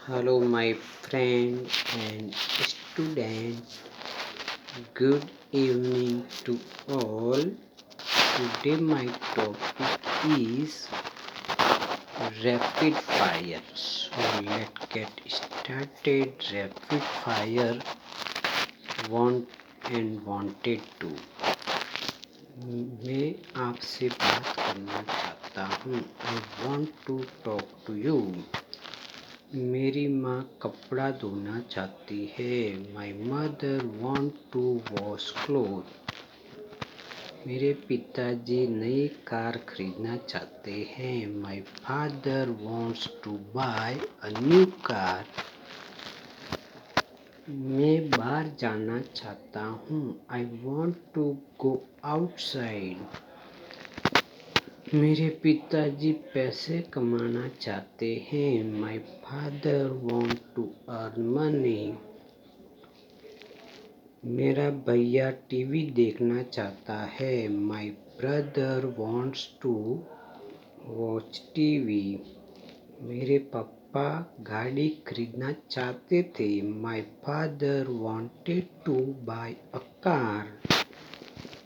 Hello, my friend and student. Good evening to all. Today, my topic is rapid fire. So, let's get started. Rapid fire, want and wanted to. मैं आपसे बात करना चाहता हूँ. I want to talk to you. मेरी माँ कपड़ा धोना चाहती है. My mother want to wash cloth. मेरे पिताजी नई कार खरीदना चाहते हैं. My father wants to buy a new car. मैं बाहर जाना चाहता हूँ. I want to go outside. मेरे पिताजी पैसे कमाना चाहते हैं. My father want to earn money. मेरा भैया टीवी देखना चाहता है. My brother wants to watch TV. मेरे पापा गाड़ी खरीदना चाहते थे. My father wanted to buy a car.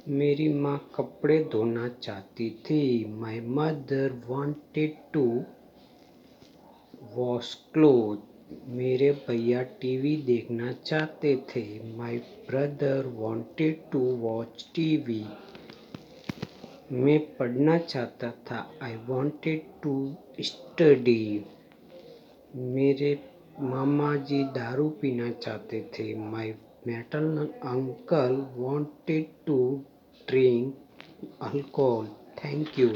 मेरी माँ कपड़े धोना चाहती थी. My mother wanted to wash cloth. मेरे भैया टीवी देखना चाहते थे. My brother wanted to watch TV. मैं पढ़ना चाहता था. I wanted to study. मेरे मामा जी दारू पीना चाहते थे. My maternal uncle wanted to drink alcohol. Thank you.